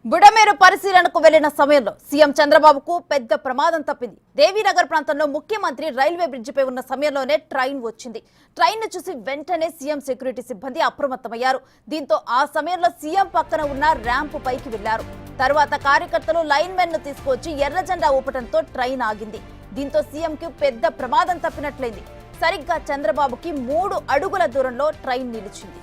బుడమేరు పరిశీలనకు వెళ్లిన సమయంలో సీఎం చంద్రబాబుకు పెద్ద ప్రమాదం తప్పింది. దేవీనగర్ ప్రాంతంలో ముఖ్యమంత్రి రైల్వే బ్రిడ్జిపై ఉన్న సమయంలోనే ట్రైన్ వచ్చింది. ట్రైన్ ను చూసి వెంటనే సీఎం సెక్యూరిటీ సిబ్బంది అప్రమత్తమయ్యారు. దీంతో ఆ సమయంలో సీఎం పక్కన ఉన్న ర్యాంపు పైకి వెళ్లారు. తర్వాత కార్యకర్తలు లైన్ మెన్ ను తీసుకొచ్చి ఎర్ర జెండా ఊపటంతో ట్రైన్ ఆగింది. దీంతో సీఎం కు పెద్ద ప్రమాదం తప్పినట్లయింది. సరిగ్గా చంద్రబాబుకి 3 అడుగుల దూరంలో ట్రైన్ నిలిచింది.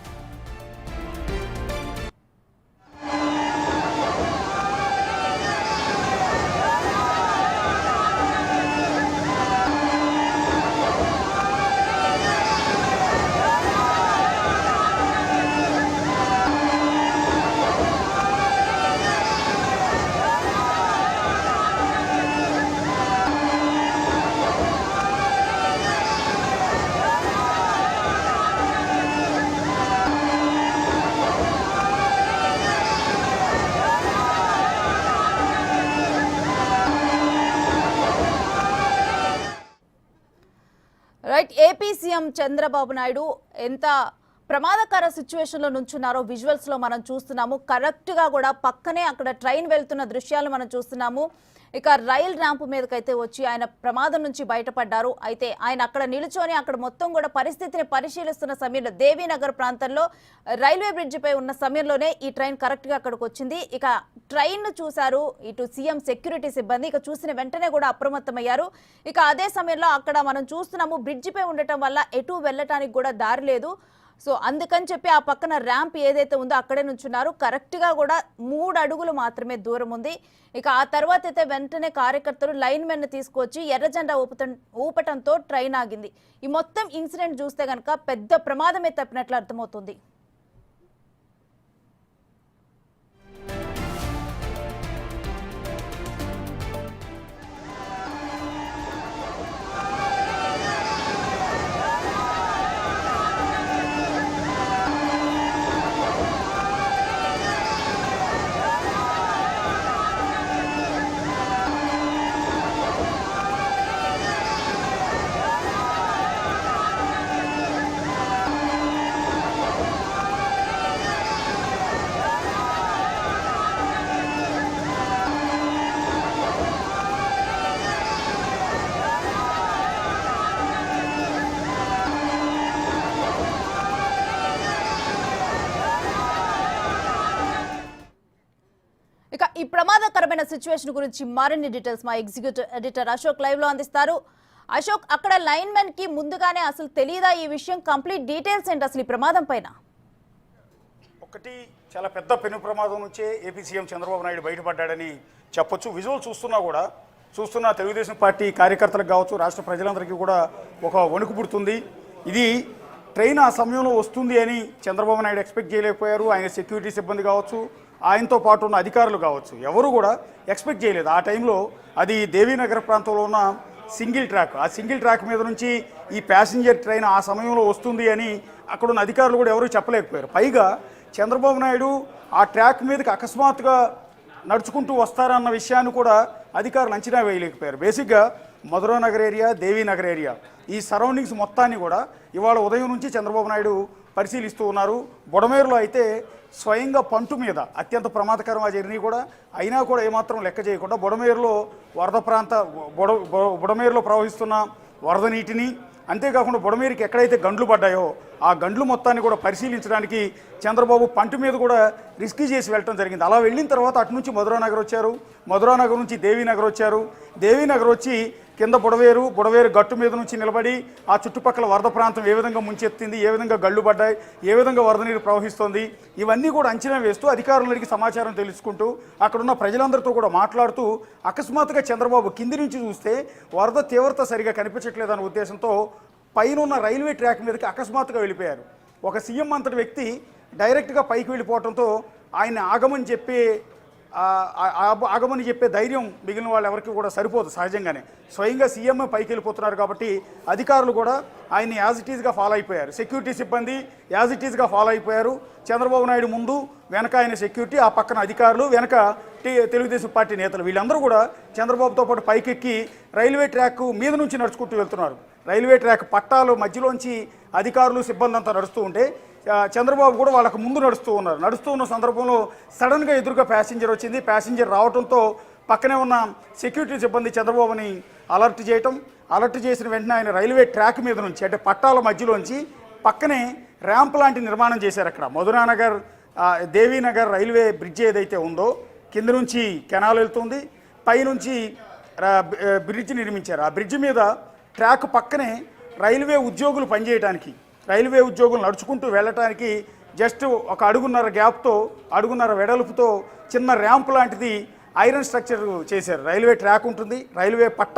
Right, AP CM Chandrababu Naidu ఎంత ప్రమాదకర సిచ్యువేషన్ లో నుంచున్నారో విజువల్స్ లో మనం చూస్తున్నాము. కరెక్ట్ గా కూడా పక్కనే అక్కడ ట్రైన్ వెళ్తున్న దృశ్యాలు మనం చూస్తున్నాము. ఇక రైల్ ర్యాంప్ మీదకైతే వచ్చి ఆయన ప్రమాదం నుంచి బయటపడ్డారు. అయితే ఆయన అక్కడ నిలుచొని అక్కడ మొత్తం కూడా పరిస్థితిని పరిశీలిస్తున్న సమయంలో దేవీనగర్ ప్రాంతంలో రైల్వే బ్రిడ్జిపై ఉన్న సమయంలోనే ఈ ట్రైన్ కరెక్ట్ గా అక్కడికి వచ్చింది. ఇక ట్రైన్ ను చూశారు ఇటు సీఎం సెక్యూరిటీ సిబ్బంది. ఇక చూసిన వెంటనే కూడా అప్రమత్తమయ్యారు. ఇక అదే సమయంలో అక్కడ మనం చూస్తున్నాము బ్రిడ్జిపై ఉండటం వల్ల ఎటు వెళ్ళటానికి కూడా దారి లేదు. సో అందుకని చెప్పి ఆ పక్కన ర్యాంప్ ఏదైతే ఉందో అక్కడే నుంచున్నారు. కరెక్ట్గా కూడా 3 అడుగులు మాత్రమే దూరం ఉంది. ఇక ఆ తర్వాత అయితే వెంటనే కార్యకర్తలు లైన్ మెన్ తీసుకొచ్చి ఎర్రజెండా ఊపటంతో ట్రైన్ ఆగింది. ఈ మొత్తం ఇన్సిడెంట్ చూస్తే కనుక పెద్ద ప్రమాదమే తప్పినట్లు అర్థమవుతుంది. ఇక ఈ ప్రమాదకరమైన సిచ్యువేషన్ గురించి మరిన్ని డీటెయిల్స్ మా ఎగ్జిక్యూటివ్ ఎడిటర్ అశోక్ లైవ్ లో అందిస్తారు. అశోక్, అక్కడ లైన్ మెన్ కి ముందుగానే అసలు తెలియదా ఈ విషయం? కంప్లీట్ డీటెయిల్స్ ఏంటి అసలు ఈ ప్రమాదం పైన? ఒకటి, చాలా పెద్ద పెను ప్రమాదం నుంచే ఏపీ సీఎం చంద్రబాబు నాయుడు బయటపడ్డాడని చెప్పొచ్చు. విజువల్ చూస్తున్నా తెలుగుదేశం పార్టీ కార్యకర్తలకు కావచ్చు, రాష్ట్ర ప్రజలందరికీ కూడా ఒక వణుకు పుడుతుంది. ఇది ట్రైన్ ఆ సమయంలో వస్తుంది అని చంద్రబాబు నాయుడు ఎక్స్పెక్ట్ చేయలేకపోయారు. ఆయన సెక్యూరిటీ సిబ్బంది కావచ్చు, ఆయనతో పాటు ఉన్న అధికారులు కావచ్చు, ఎవరు కూడా ఎక్స్పెక్ట్ చేయలేదు. ఆ టైంలో అది దేవీనగర్ ప్రాంతంలో ఉన్న సింగిల్ ట్రాక్, ఆ సింగిల్ ట్రాక్ మీద నుంచి ఈ ప్యాసింజర్ ట్రైన్ ఆ సమయంలో వస్తుంది అని అక్కడ ఉన్న అధికారులు కూడా ఎవరు చెప్పలేకపోయారు. పైగా చంద్రబాబు నాయుడు ఆ ట్రాక్ మీదకి అకస్మాత్తుగా నడుచుకుంటూ వస్తారన్న విషయాన్ని కూడా అధికారులు అంచనా వేయలేకపోయారు. బేసిక్గా మధురానగర్ ఏరియా, దేవీనగర్ ఏరియా, ఈ సరౌండింగ్స్ మొత్తాన్ని కూడా ఇవాళ ఉదయం నుంచి చంద్రబాబు నాయుడు పరిశీలిస్తూ ఉన్నారు. బుడమేరులో అయితే స్వయంగా పంటు మీద అత్యంత ప్రమాదకరం ఆ జర్నీ కూడా, అయినా కూడా ఏమాత్రం లెక్క చేయకుండా బుడమేరులో బుడమేరులో ప్రవహిస్తున్న వరద నీటిని, అంతేకాకుండా బుడమేరుకి ఎక్కడైతే గండ్లు పడ్డాయో ఆ గండ్లు మొత్తాన్ని కూడా పరిశీలించడానికి చంద్రబాబు పంటు మీద కూడా రిస్క్ చేసి వెళ్ళడం జరిగింది. అలా వెళ్ళిన తర్వాత అటు నుంచి మధురానగర్ వచ్చారు, మధురానగర్ నుంచి దేవీనగర్ వచ్చారు, దేవీనగర్ వచ్చి కింద బుడవేరు గట్టు మీద నుంచి నిలబడి ఆ చుట్టుపక్కల వరద ప్రాంతం ఏ విధంగా ముంచెత్తింది, ఏ విధంగా గళ్ళు పడ్డాయి, ఏ విధంగా వరద నీరు ప్రవహిస్తోంది, ఇవన్నీ కూడా అంచనా వేస్తూ అధికారులకి సమాచారం తెలుసుకుంటూ అక్కడున్న ప్రజలందరితో కూడా మాట్లాడుతూ అకస్మాత్తుగా చంద్రబాబు కింది నుంచి చూస్తే వరద తీవ్రత సరిగా కనిపించట్లేదన్న ఉద్దేశంతో పైన ఉన్న రైల్వే ట్రాక్ మీదకి అకస్మాత్తుగా వెళ్ళిపోయారు. ఒక సీఎం అంతటి వ్యక్తి డైరెక్ట్గా పైకి వెళ్ళిపోవడంతో ఆయన ఆగమని చెప్పే ధైర్యం మిగిలిన వాళ్ళు ఎవరికి కూడా సరిపోదు. సహజంగానే స్వయంగా సీఎం పైకి వెళ్ళిపోతున్నారు కాబట్టి అధికారులు కూడా ఆయన్ని యాజ్ ఇట్ ఈజ్గా ఫాలో అయిపోయారు. సెక్యూరిటీ సిబ్బంది యాజ్ ఇట్ ఈజ్గా ఫాలో అయిపోయారు. చంద్రబాబు నాయుడు ముందు, వెనక ఆయన సెక్యూరిటీ, ఆ పక్కన అధికారులు, వెనక తెలుగుదేశం పార్టీ నేతలు, వీళ్ళందరూ కూడా చంద్రబాబుతో పాటు పైకెక్కి రైల్వే ట్రాక్ మీద నుంచి నడుచుకుంటూ వెళ్తున్నారు. రైల్వే ట్రాక్ పట్టాలు మధ్యలోంచి అధికారులు సిబ్బంది అంతా నడుస్తూ ఉంటే చంద్రబాబు కూడా వాళ్ళకు ముందు నడుస్తూ ఉన్న సందర్భంలో సడన్గా ఎదురుగా ప్యాసింజర్ వచ్చింది. ప్యాసింజర్ రావడంతో పక్కనే ఉన్న సెక్యూరిటీ సిబ్బంది చంద్రబాబుని అలర్ట్ చేసిన వెంటనే ఆయన రైల్వే ట్రాక్ మీద నుంచి అంటే పట్టాల మధ్యలోంచి పక్కనే ర్యాంప్ లాంటి నిర్మాణం చేశారు. అక్కడ మధురానగర్ దేవీనగర్ రైల్వే బ్రిడ్జ్ ఏదైతే ఉందో కింద నుంచి కెనాల్ వెళ్తుంది, పైనుంచి బ్రిడ్జ్ నిర్మించారు. ఆ బ్రిడ్జ్ మీద ట్రాక్ పక్కనే రైల్వే ఉద్యోగులు పనిచేయడానికి, రైల్వే ఉద్యోగులు నడుచుకుంటూ వెళ్ళటానికి జస్ట్ ఒక అడుగున్నర వెడల్పుతో చిన్న ర్యాంప్ లాంటిది ఐరన్ స్ట్రక్చర్ చేశారు. రైల్వే ట్రాక్ ఉంటుంది, రైల్వే పట్ట